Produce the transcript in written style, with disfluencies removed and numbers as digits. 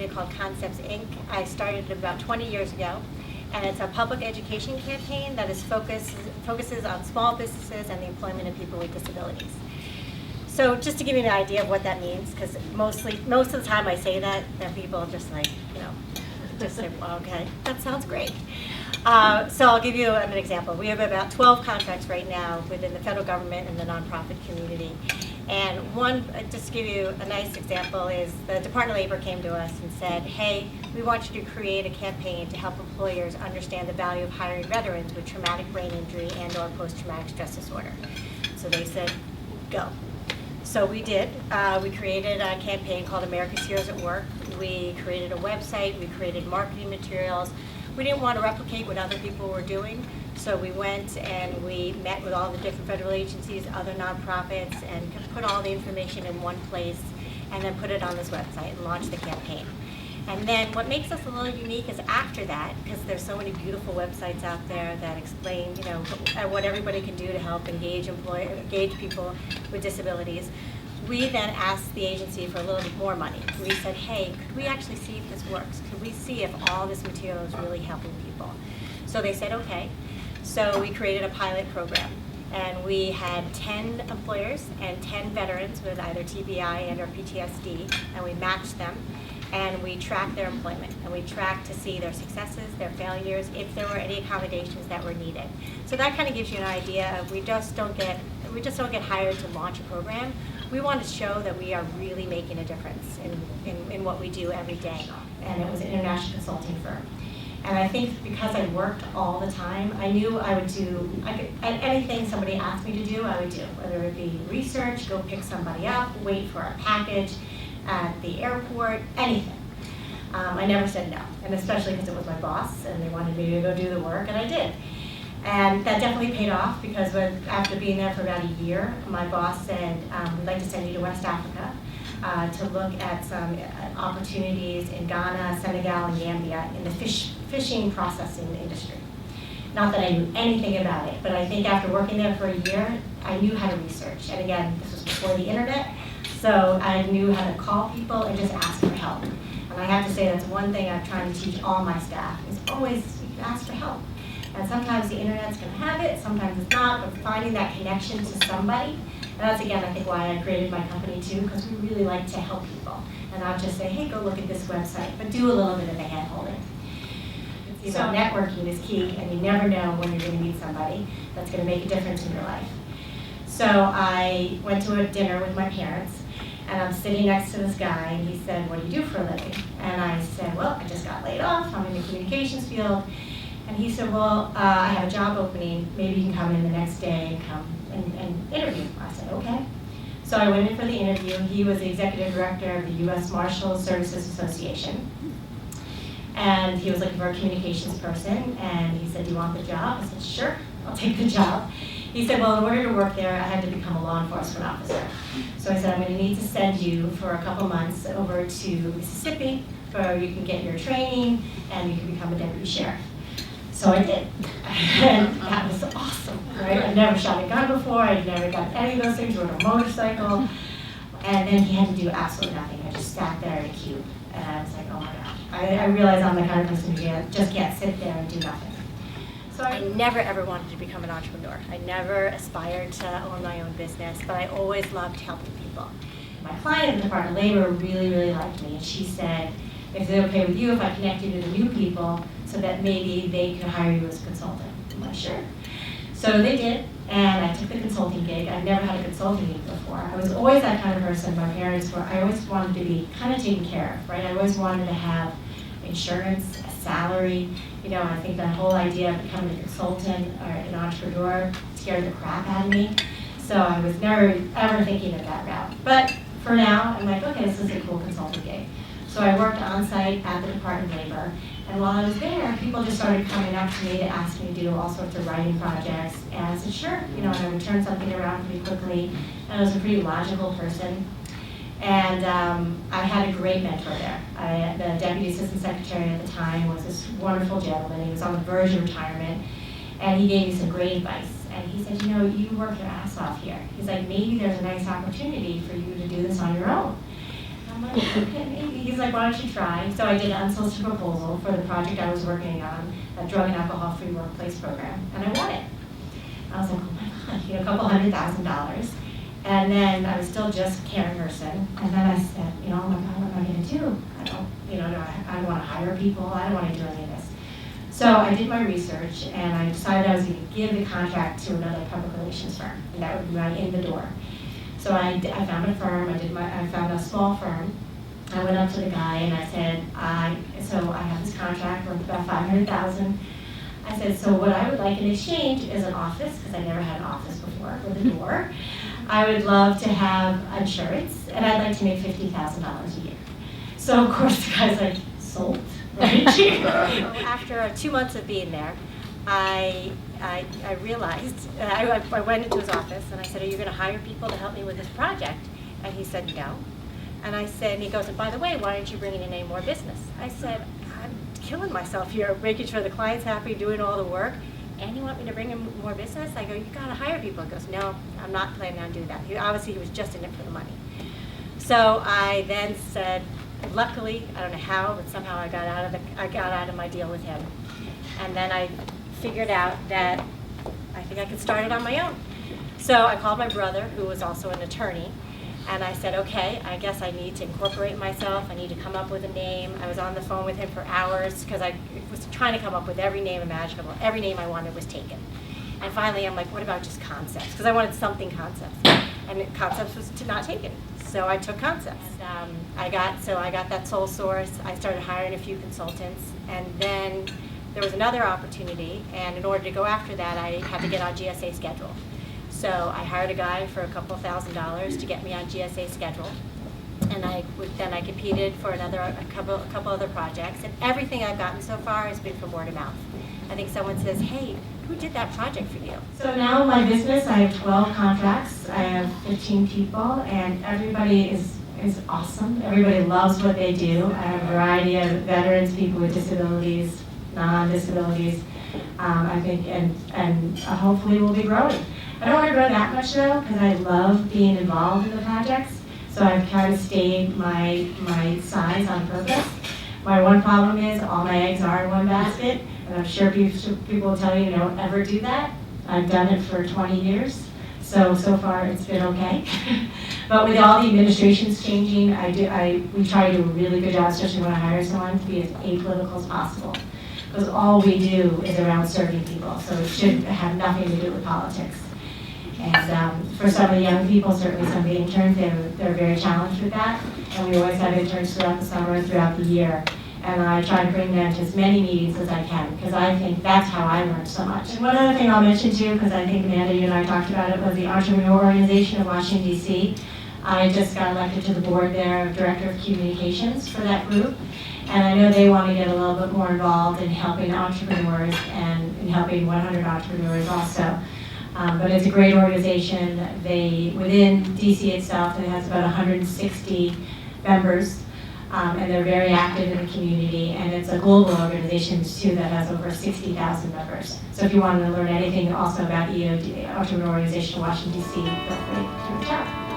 called Concepts Inc. I started it about 20 years ago, and it's a public education campaign that is focuses on small businesses and the employment of people with disabilities. So just to give you an idea of what that means, because most of the time I say that, then people are just like, just say, well, okay, that sounds great. So I'll give you an example. We have about 12 contracts right now within the federal government and the nonprofit community. And one, just to give you a nice example, is the Department of Labor came to us and said, hey, we want you to create a campaign to help employers understand the value of hiring veterans with traumatic brain injury and or post-traumatic stress disorder. So they said, go. So we did. We created a campaign called America's Heroes at Work. We created a website. We created marketing materials. We didn't want to replicate what other people were doing, so we went and we met with all the different federal agencies, other nonprofits, and put all the information in one place, and then put it on this website and launched the campaign. And then what makes us a little unique is after that, because there's so many beautiful websites out there that explain, what everybody can do to help engage people with disabilities. We then asked the agency for a little bit more money. We said, hey, could we actually see if this works? Could we see if all this material is really helping people? So they said, okay. So we created a pilot program. And we had 10 employers and 10 veterans with either TBI and or PTSD, and we matched them. And we tracked their employment, and we tracked to see their successes, their failures, if there were any accommodations that were needed. So that kind of gives you an idea of we just don't get hired to launch a program. We want to show that we are really making a difference in what we do every day. And it was an international consulting firm. And I think because I worked all the time, I knew I would do anything somebody asked me to do, I would do. Whether it be research, go pick somebody up, wait for a package at the airport, anything. I never said no, and especially because it was my boss and they wanted me to go do the work, and I did. And that definitely paid off because after being there for about a year, my boss said, we'd like to send you to West Africa to look at some opportunities in Ghana, Senegal, and Gambia in the fishing processing industry. Not that I knew anything about it, but I think after working there for a year, I knew how to research. And again, this was before the internet, so I knew how to call people and just ask for help. And I have to say that's one thing I'm trying to teach all my staff, is always you can ask for help. And sometimes the internet's going to have it, sometimes it's not, but finding that connection to somebody. And that's, again, I think why I created my company too, because we really like to help people. And not just say, hey, go look at this website, but do a little bit of the hand-holding. So networking is key, and you never know when you're going to meet somebody that's going to make a difference in your life. So I went to a dinner with my parents, and I'm sitting next to this guy, and he said, what do you do for a living? And I said, well, I just got laid off. I'm in the communications field. And he said, well, I have a job opening. Maybe you can come in the next day and come and interview. I said, okay. So I went in for the interview. He was the executive director of the U.S. Marshal Services Association. And he was looking for a communications person. And he said, do you want the job? I said, sure, I'll take the job. He said, well, in order to work there, I had to become a law enforcement officer. So I said, I'm going to need to send you for a couple months over to Mississippi where you can get your training and you can become a deputy sheriff. So I did, and that was awesome, right? I'd never shot a gun before, I'd never done any of those things, rode a motorcycle, and then he had to do absolutely nothing. I just sat there in a cube, and I was like, oh my God. I realized I'm the kind of person who just can't sit there and do nothing. So I never ever wanted to become an entrepreneur. I never aspired to own my own business, but I always loved helping people. My client at the Department of Labor really, really liked me, and she said, if it's okay with you if I connect you to the new people so that maybe they can hire you as a consultant. I'm like, sure. So they did, and I took the consulting gig. I'd never had a consulting gig before. I was always that kind of person. My parents were, I always wanted to be kind of taken care of, right? I always wanted to have insurance, a salary. I think that whole idea of becoming a consultant or an entrepreneur scared the crap out of me. So I was never ever thinking of that route. But for now, I'm like, okay, this is a cool consulting gig. So I worked on site at the Department of Labor, and while I was there, people just started coming up to me to ask me to do all sorts of writing projects, and I said, sure, and I would turn something around pretty quickly, and I was a pretty logical person, and I had a great mentor there. The Deputy Assistant Secretary at the time was this wonderful gentleman. He was on the verge of retirement, and he gave me some great advice, and he said, you work your ass off here. He's like, maybe there's a nice opportunity for you to do this on your own. I I'm like, okay, maybe. He's like, why don't you try? So I did an unsolicited proposal for the project I was working on, a drug and alcohol-free workplace program, and I won it. I was like, oh my God, a couple $100,000. And then I was still just Karen Herson. And then I said, oh my God, what am I going to do? I don't, I don't want to hire people. I don't want to do any of this. So I did my research, and I decided I was going to give the contract to another public relations firm, and that would be my in the door. So I found a firm. I found a small firm. I went up to the guy and I said, so I have this contract worth about $500,000. I said, so what I would like in exchange is an office, because I never had an office before, with a door. I would love to have insurance, and I'd like to make $50,000 a year. So of course the guy's like, sold, right? After 2 months of being there, I realized, I went into his office and I said, are you going to hire people to help me with this project? And he said, no. And I said, and he goes, and by the way, why aren't you bringing in any more business? I said, I'm killing myself here, making sure the client's happy, doing all the work, and you want me to bring in more business? I go, you got to hire people. He goes, no, I'm not planning on doing that. Obviously, he was just in it for the money. So I then said, luckily, I don't know how, but somehow I got out of my deal with him. And then I figured out that I think I could start it on my own. So I called my brother, who was also an attorney, and I said, okay, I guess I need to incorporate myself. I need to come up with a name. I was on the phone with him for hours because I was trying to come up with every name imaginable. Every name I wanted was taken. And finally, I'm like, what about just concepts? Because I wanted something concepts. And concepts was not taken. So I took concepts. And, I got that sole source. I started hiring a few consultants. And then there was another opportunity. And in order to go after that, I had to get on GSA schedule. So I hired a guy for a couple $1,000s to get me on GSA schedule, and then I competed for a couple other projects, and everything I've gotten so far has been from word of mouth. I think someone says, hey, who did that project for you? So now my business, I have 12 contracts, I have 15 people, and everybody is awesome. Everybody loves what they do. I have a variety of veterans, people with disabilities, non-disabilities, I think, and hopefully we'll be growing. I don't want to grow that much though, because I love being involved in the projects. So I've kind of stayed my size on purpose. My one problem is all my eggs are in one basket, and I'm sure people will tell you don't ever do that. I've done it for 20 years, so far it's been okay. But with all the administrations changing, we try to do a really good job, especially when I hire someone, to be as apolitical as possible. Because all we do is around serving people, so it should have nothing to do with politics. And for some of the young people, certainly some of the interns, they're very challenged with that. And we always have interns throughout the summer and throughout the year. And I try to bring them to as many meetings as I can, because I think that's how I learned so much. And one other thing I'll mention too, because I think Amanda, you and I talked about it, was the Entrepreneur Organization of Washington, D.C. I just got elected to the board there of Director of Communications for that group. And I know they want to get a little bit more involved in helping entrepreneurs and in helping 100 entrepreneurs also. But it's a great organization. Within DC itself, it has about 160 members, and they're very active in the community. And it's a global organization too that has over 60,000 members. So if you want to learn anything also about EOD, Entrepreneur Organization of Washington DC, feel free to reach out.